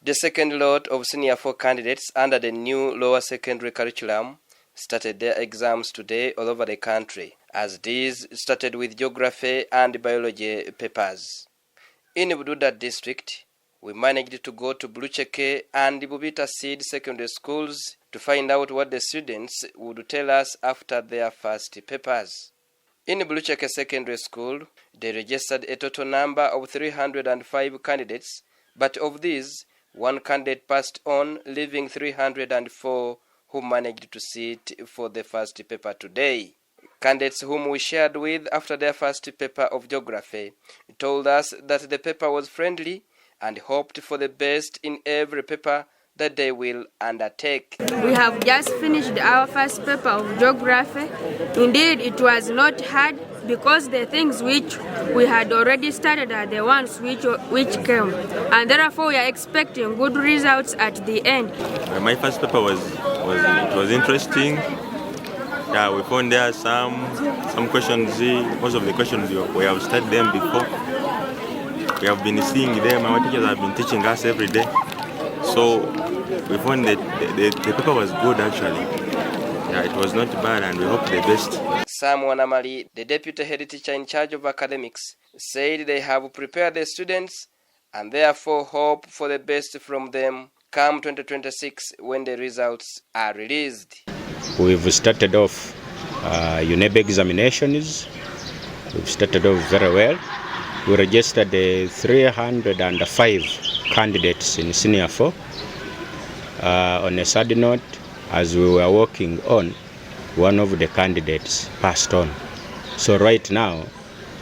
The second lot of Senior 4 candidates under the new lower secondary curriculum started their exams today all over the country, as these started with geography and biology papers. In Bududa district, we managed to go to Bulucheke and Bubita Seed secondary schools to find out what the students would tell us after their first papers. In Bulucheke Secondary School, they registered a total number of 305 candidates, but of these, one candidate passed on, leaving 304 who managed to sit for the first paper today. Candidates whom we shared with after their first paper of geography told us that the paper was friendly and hoped for the best in every paper that they will undertake. We have just finished our first paper of geography. Indeed, it was not hard because the things which we had already studied are the ones which came, and therefore we are expecting good results at the end. My first paper was interesting. Yeah, we found there some questions. Most of the questions we have studied them before. We have been seeing them. Our teachers have been teaching us every day. So we found that the paper was good actually. Yeah, it was not bad, and we hope the best. Sam Wanamali, the deputy head teacher in charge of academics, said they have prepared the students and therefore hope for the best from them come 2026 when the results are released. We've started off Uneb examinations. We've started off very well. We registered 305 candidates in Senior 4. On a sad note, as we were working on, one of the candidates passed on. So right now,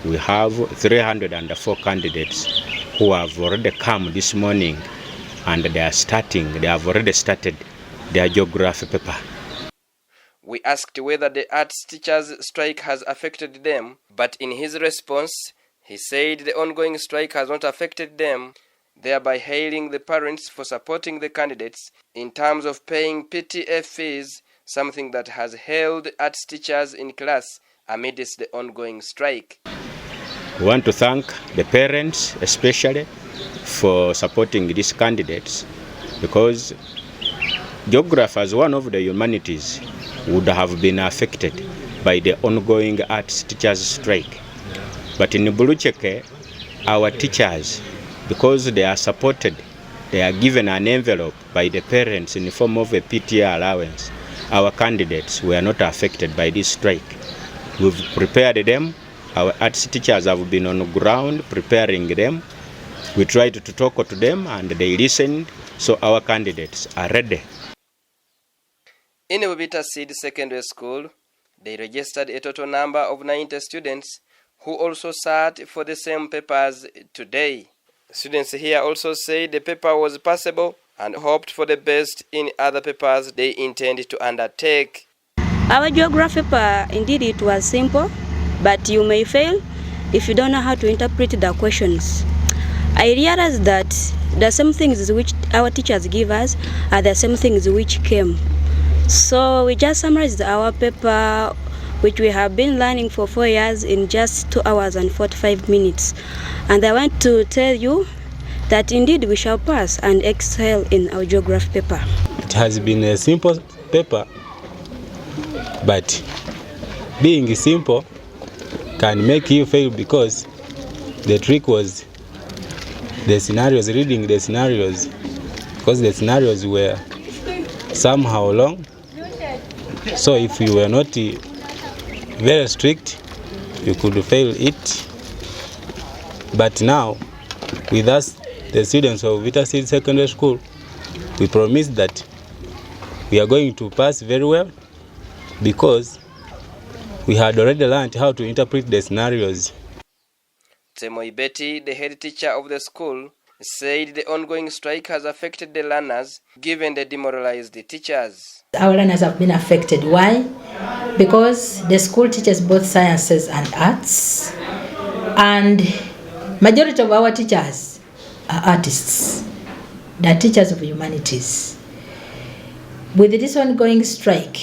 we have 304 candidates who have already come this morning, and they have already started their geography paper. We asked whether the arts teachers' strike has affected them, but in his response, he said the ongoing strike has not affected them, thereby hailing the parents for supporting the candidates in terms of paying PTA fees, something that has held arts teachers in class amidst the ongoing strike. We want to thank the parents especially for supporting these candidates, because geography as one of the humanities would have been affected by the ongoing arts teachers strike. But in Bulucheke, our teachers, because they are supported, they are given an envelope by the parents in the form of a PTA allowance. Our candidates were not affected by this strike. We've prepared them. Our arts teachers have been on the ground preparing them. We tried to talk to them and they listened, so our candidates are ready. In Bubita Seed Secondary School, they registered a total number of 90 students who also sat for the same papers today. Students here also said the paper was passable and hoped for the best in other papers they intend to undertake. Our geography paper, indeed it was simple, but you may fail if you don't know how to interpret the questions. I realized that the same things which our teachers give us are the same things which came. So we just summarized our paper, which we have been learning for 4 years, in just 2 hours and 45 minutes. And I want to tell you that indeed we shall pass and excel in our geography paper. It has been a simple paper, but being simple can make you fail, because the trick was the scenarios, reading the scenarios, because the scenarios were somehow long. So if you were not very strict, you could fail it. But now, with us, the students of U.C.E Secondary School, we promise that we are going to pass very well, because we had already learned how to interpret the scenarios. Temoi Betty, the head teacher of the school, said the ongoing strike has affected the learners, given the demoralized teachers. Our learners have been affected. Why? Because the school teaches both sciences and arts, and majority of our teachers are artists. They are teachers of humanities. With this ongoing strike,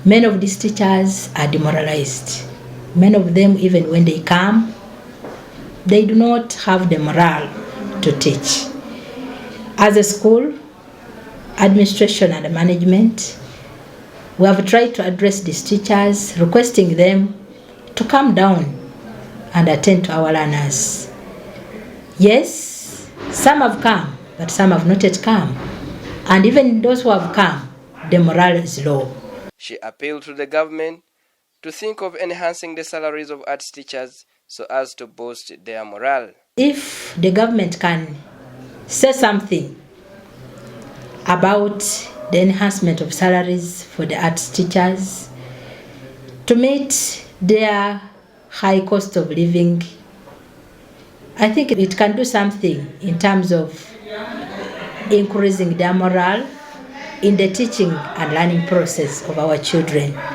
many of these teachers are demoralized. Many of them, even when they come, they do not have the morale to teach. As a school, administration and management, we have tried to address these teachers, requesting them to come down and attend to our learners. Yes, some have come, but some have not yet come. And even those who have come, the morale is low. She appealed to the government to think of enhancing the salaries of arts teachers so as to boost their morale. If the government can say something about the enhancement of salaries for the arts teachers to meet their high cost of living, I think it can do something in terms of increasing their morale in the teaching and learning process of our children.